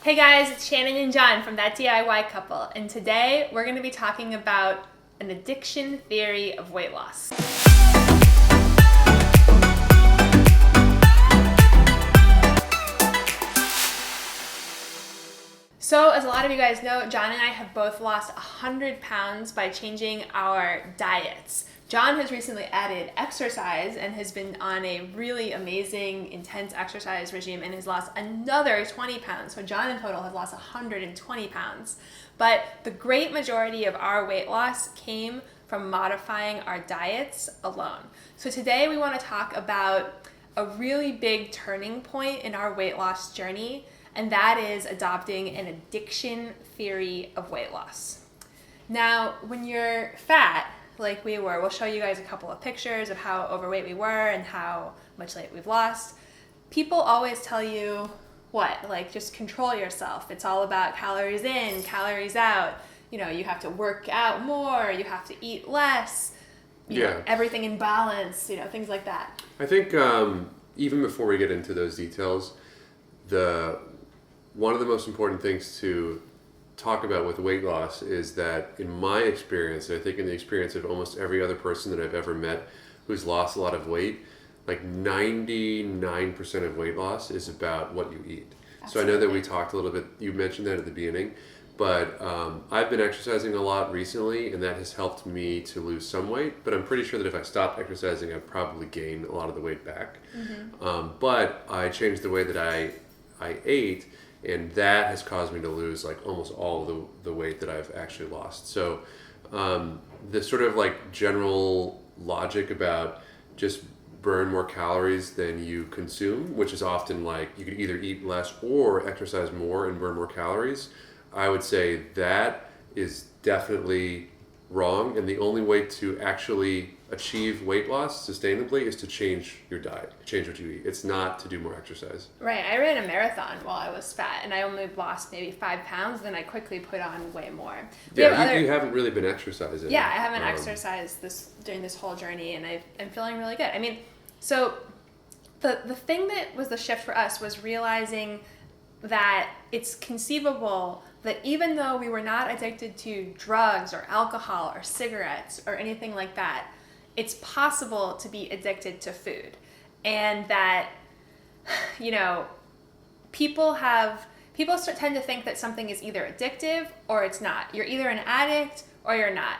Hey guys, it's Shannon and John from ThatDIYCouple, and today we're going to be talking about an addiction theory of weight loss. So, as a lot of you guys know, John and I have both lost 100 pounds by changing our diets. John has recently added exercise and has been on a really amazing, intense exercise regime and has lost another 20 pounds. So John in total has lost 120 pounds. But the great majority of our weight loss came from modifying our diets alone. So today we want to talk about a really big turning point in our weight loss journey, and that is adopting an addiction theory of weight loss. Now, when you're fat, like we were, we'll show you guys a couple of pictures of how overweight we were and how much weight we've lost. People always tell you what? Like, just control yourself. It's all about calories in, calories out. You know, you have to work out more, you have to eat less, you know, everything in balance, you know, things like that. I think even before we get into those details, one of the most important things to talk about with weight loss is that in my experience, and I think in the experience of almost every other person that I've ever met who's lost a lot of weight, like 99% of weight loss is about what you eat. Absolutely. So I know that we talked a little bit, you mentioned that at the beginning, but I've been exercising a lot recently and that has helped me to lose some weight, but I'm pretty sure that if I stopped exercising, I'd probably gain a lot of the weight back. Mm-hmm. But I changed the way that I ate, and that has caused me to lose like almost all of the weight that I've actually lost. So the sort of like general logic about just burn more calories than you consume, which is often like you could either eat less or exercise more and burn more calories, I would say that is definitely wrong. And the only way to actually achieve weight loss sustainably is to change your diet, change what you eat. It's not to do more exercise. Right. I ran a marathon while I was fat and I only lost maybe 5 pounds, then I quickly put on way more. You haven't really been exercising. Yeah, I haven't exercised during this whole journey, and I'm feeling really good. I mean, so the thing that was the shift for us was realizing that it's conceivable that even though we were not addicted to drugs or alcohol or cigarettes or anything like that, it's possible to be addicted to food. And that, you know, people tend to think that something is either addictive or it's not. You're either an addict or you're not.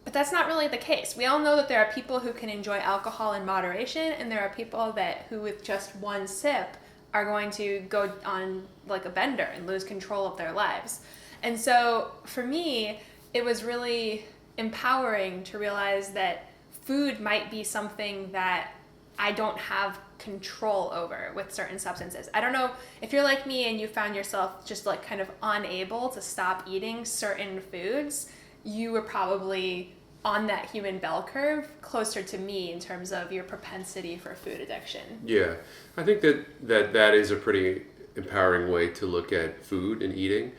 But that's not really the case. We all know that there are people who can enjoy alcohol in moderation, and there are people who with just one sip are going to go on like a bender and lose control of their lives. And so for me, it was really empowering to realize that food might be something that I don't have control over with certain substances. I don't know if you're like me and you found yourself just like kind of unable to stop eating certain foods, you were probably on that human bell curve closer to me in terms of your propensity for food addiction. Yeah, I think that is a pretty empowering way to look at food and eating.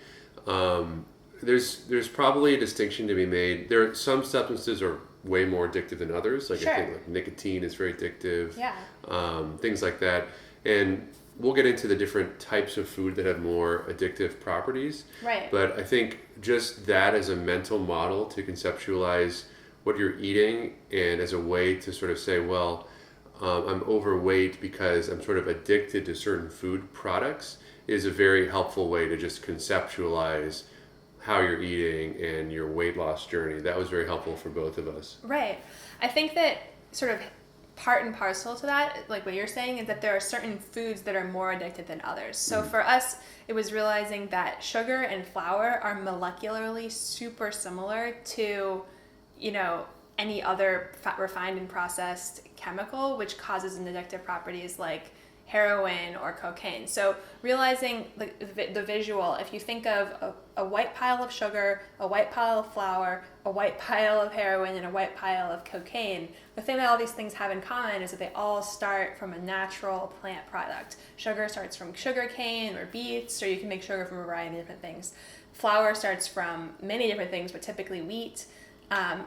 There's probably a distinction to be made. There are some substances are way more addictive than others. Like, sure. I think like nicotine is very addictive. Yeah. Things like that. And we'll get into the different types of food that have more addictive properties. Right. But I think just that as a mental model to conceptualize what you're eating and as a way to sort of say, well, I'm overweight because I'm sort of addicted to certain food products is a very helpful way to just conceptualize how you're eating and your weight loss journey. That was very helpful for both of us. Right. I think that sort of part and parcel to that, like what you're saying, is that there are certain foods that are more addictive than others. So for us, it was realizing that sugar and flour are molecularly super similar to, you know, any other refined and processed chemical, which causes an addictive properties like heroin or cocaine. So realizing the visual, if you think of a white pile of sugar, a white pile of flour, a white pile of heroin, and a white pile of cocaine, the thing that all these things have in common is that they all start from a natural plant product. Sugar starts from sugar cane or beets, or you can make sugar from a variety of different things. Flour starts from many different things, but typically wheat.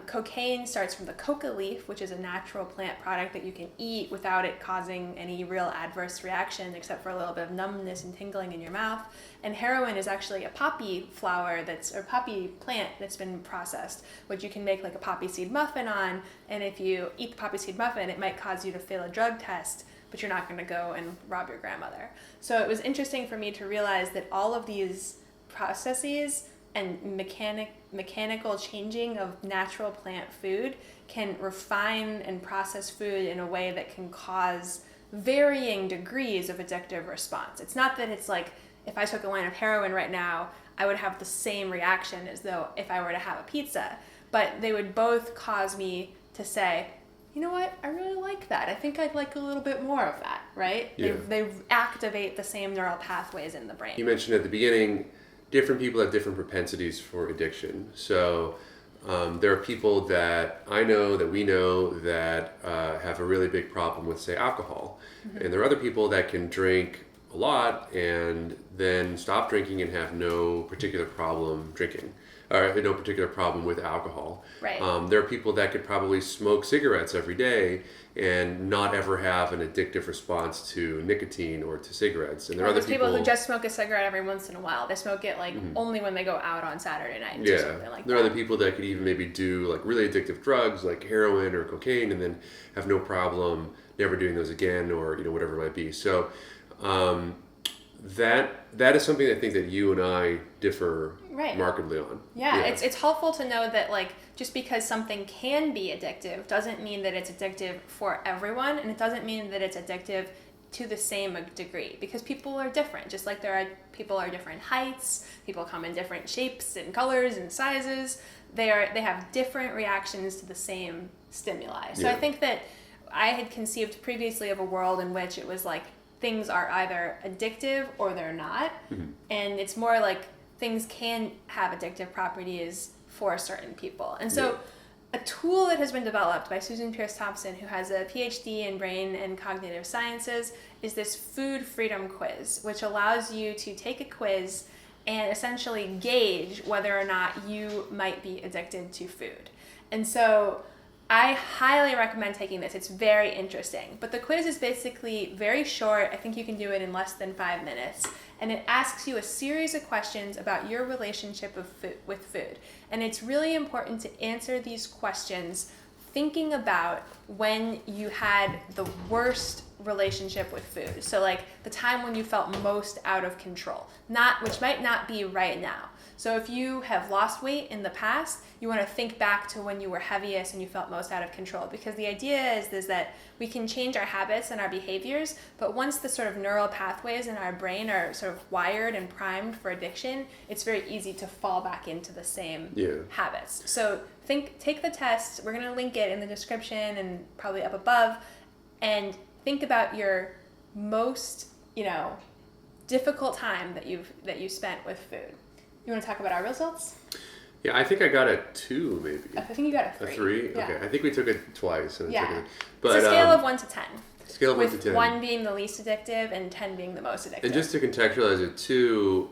Cocaine starts from the coca leaf, which is a natural plant product that you can eat without it causing any real adverse reaction except for a little bit of numbness and tingling in your mouth. And heroin is actually a poppy flower or poppy plant that's been processed, which you can make like a poppy seed muffin on. And if you eat the poppy seed muffin, it might cause you to fail a drug test, but you're not going to go and rob your grandmother. So it was interesting for me to realize that all of these processes and mechanical changing of natural plant food can refine and process food in a way that can cause varying degrees of addictive response. It's not that it's like, if I took a line of heroin right now, I would have the same reaction as though if I were to have a pizza, but they would both cause me to say, you know what, I really like that. I think I'd like a little bit more of that, right? Yeah. They activate the same neural pathways in the brain. You mentioned at the beginning, different people have different propensities for addiction. So there are people that I know, that we know, that have a really big problem with, say, alcohol. Mm-hmm. And there are other people that can drink a lot and then stop drinking and have no particular problem drinking, or no particular problem with alcohol. Right. There are people that could probably smoke cigarettes every day and not ever have an addictive response to nicotine or to cigarettes. And there are other people who just smoke a cigarette every once in a while. They smoke it like only when they go out on Saturday nights or something like that. There are other people that could even maybe do like really addictive drugs like heroin or cocaine and then have no problem never doing those again, or whatever it might be. So that is something I think that you and I differ markedly on. Yeah, it's helpful to know that like just because something can be addictive doesn't mean that it's addictive for everyone, and it doesn't mean that it's addictive to the same degree, because people are different. Just like people are different heights, people come in different shapes and colors and sizes. They have different reactions to the same stimuli. So I think that I had conceived previously of a world in which it was like things are either addictive or they're not. Mm-hmm. And it's more like things can have addictive properties for certain people. And so a tool that has been developed by Susan Pierce Thompson, who has a PhD in brain and cognitive sciences, is this food freedom quiz, which allows you to take a quiz and essentially gauge whether or not you might be addicted to food. And so I highly recommend taking this. It's very interesting. But the quiz is basically very short. I think you can do it in less than 5 minutes. And it asks you a series of questions about your relationship with food. And it's really important to answer these questions thinking about when you had the worst relationship with food. So like the time when you felt most out of control, which might not be right now. So if you have lost weight in the past, you want to think back to when you were heaviest and you felt most out of control, because the idea is that we can change our habits and our behaviors, but once the sort of neural pathways in our brain are sort of wired and primed for addiction, it's very easy to fall back into the same habits. So take the test. We're going to link it in the description and probably up above, and think about your most, difficult time that you spent with food. You want to talk about our results? Yeah, I think I got a 2, maybe. I think you got a 3. A 3? Yeah. Okay. I think we took it twice. And But, it's a scale of 1 to 10. Scale of 1 to 10. With 1 being the least addictive and 10 being the most addictive. And just to contextualize it too,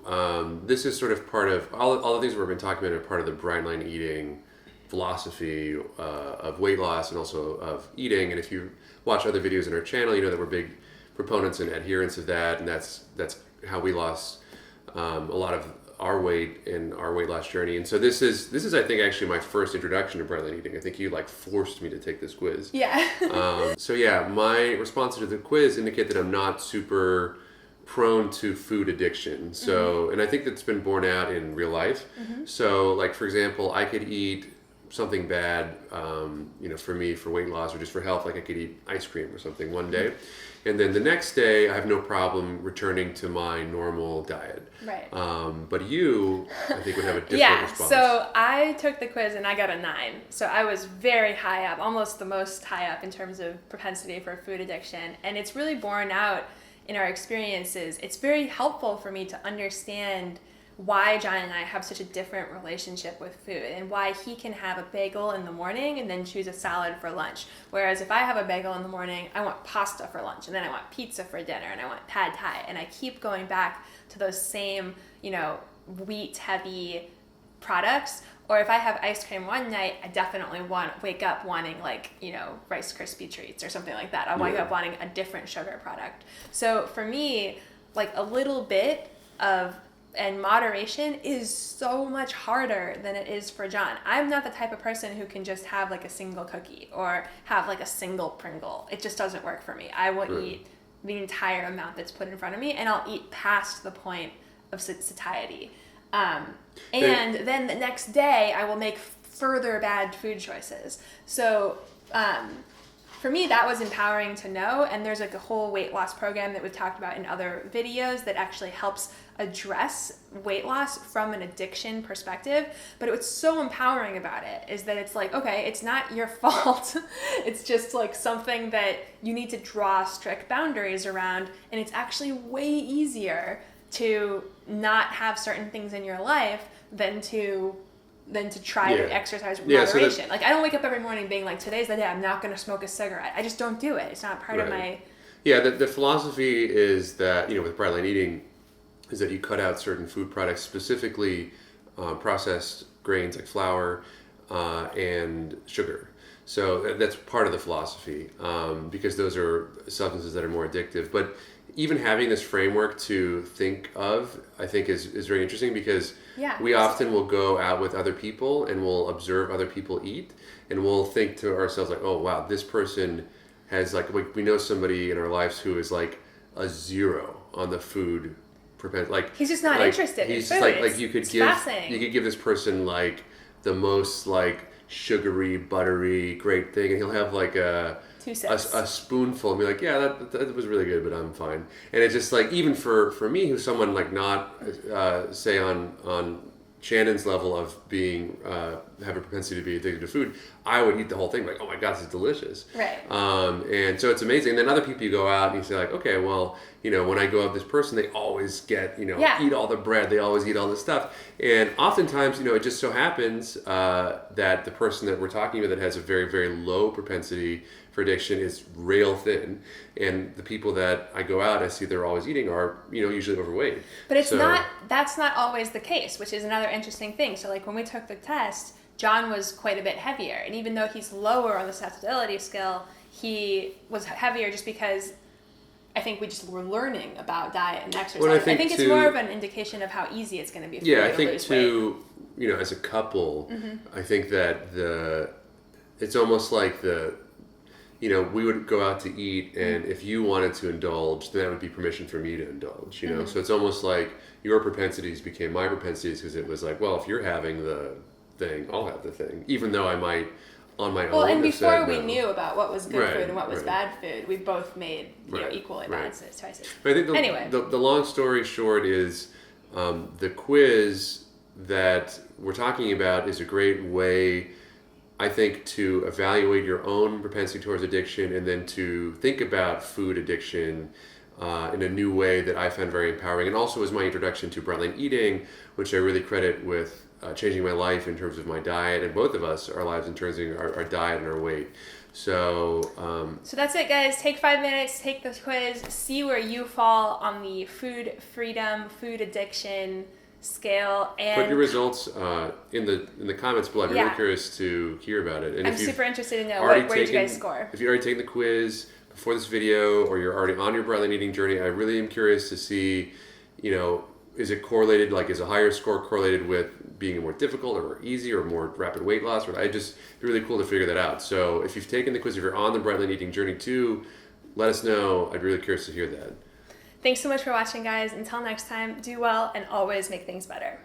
this is sort of part of, all the things we've been talking about are part of the bright line eating philosophy of weight loss and also of eating. And if you watch other videos on our channel, you know that we're big proponents and adherents of that. And that's how we lost a lot of our weight in our weight loss journey. And so this is I think actually my first introduction to bright line eating. I think you forced me to take this quiz. Yeah. So my responses to the quiz indicate that I'm not super prone to food addiction. So, and I think that's been borne out in real life. Mm-hmm. So for example, I could eat something bad, for me, for weight loss or just for health, like I could eat ice cream or something one day. And then the next day, I have no problem returning to my normal diet. Right. But you, I think, would have a different response. So I took the quiz and I got a 9. So I was very high up, almost the most high up in terms of propensity for food addiction. And it's really borne out in our experiences. It's very helpful for me to understand why John and I have such a different relationship with food, and why he can have a bagel in the morning and then choose a salad for lunch. Whereas if I have a bagel in the morning, I want pasta for lunch, and then I want pizza for dinner, and I want pad thai. And I keep going back to those same, wheat heavy, products. Or if I have ice cream one night, I definitely wake up wanting like, Rice Krispie treats or something like that. I'll wake up wanting a different sugar product. So for me, like a little bit of and moderation is so much harder than it is for John. I'm not the type of person who can just have like a single cookie or have like a single Pringle. It just doesn't work for me. I will eat the entire amount that's put in front of me, and I'll eat past the point of satiety. And then the next day I will make further bad food choices. So for me, that was empowering to know. And there's like a whole weight loss program that we've talked about in other videos that actually helps address weight loss from an addiction perspective. But what's so empowering about it is that it's like, okay, it's not your fault. It's just like something that you need to draw strict boundaries around. And it's actually way easier to not have certain things in your life than to try to exercise moderation. Like I don't wake up every morning being like, today's the day I'm not going to smoke a cigarette. I just don't do it. It's not part of my... Yeah, the philosophy is that, with bright line eating, is that you cut out certain food products, specifically processed grains like flour and sugar. So that's part of the philosophy, because those are substances that are more addictive. But even having this framework to think of, I think is very interesting, because we often will go out with other people and we'll observe other people eat, and we'll think to ourselves like, oh wow, this person has like we know somebody in our lives who is like a 0 on the food propensity. Like he's just not interested in he's food. Just like you could give this person like the most like sugary, buttery, great thing, and he'll have like a spoonful and be like, yeah, that was really good, but I'm fine. And it's just like, even for me, who's someone like not say on Shannon's level of being have a propensity to be addicted to food, I would eat the whole thing like, oh my god, this is delicious. Right. And so it's amazing. And then other people, you go out and you say like, okay, well, when I go out with this person, they always get eat all the bread, they always eat all this stuff, and oftentimes it just so happens that the person that we're talking about that has a very, very low propensity for addiction is rail thin, and the people that I go out, I see they're always eating are usually overweight. But that's not always the case, which is another interesting thing. So like when we took the test, John was quite a bit heavier, and even though he's lower on the susceptibility scale, he was heavier just because I think we just were learning about diet and exercise. Well, I think it's more of an indication of how easy it's going to be for you to lose weight. Yeah, I think as a couple, I think that it's almost like we would go out to eat, and if you wanted to indulge, then that would be permission for me to indulge, So it's almost like your propensities became my propensities, because it was like, well, if you're having the thing, I'll have the thing, even though I might on my own. Well, and before we knew about what was good food and what was bad food, we both made equally balanced choices. But I think the long story short is the quiz that we're talking about is a great way, I think, to evaluate your own propensity towards addiction, and then to think about food addiction in a new way that I found very empowering, and also was my introduction to bright line eating, which I really credit with changing my life in terms of my diet, and both of us, our lives in terms of our diet and our weight. So that's it, guys. Take 5 minutes, take the quiz, see where you fall on the food freedom, food addiction scale, and put your results in the comments below. I'm really curious to hear about it. And I'm super interested to know where did you guys score. If you've already taken the quiz before this video, or you're already on your bright line eating journey, I really am curious to see, is it correlated, like is a higher score correlated with being more difficult or easy or more rapid weight loss? Or it'd be really cool to figure that out. So if you've taken the quiz, if you're on the bright line eating journey too, let us know. I'd really curious to hear that. Thanks so much for watching, guys. Until next time, do well and always make things better.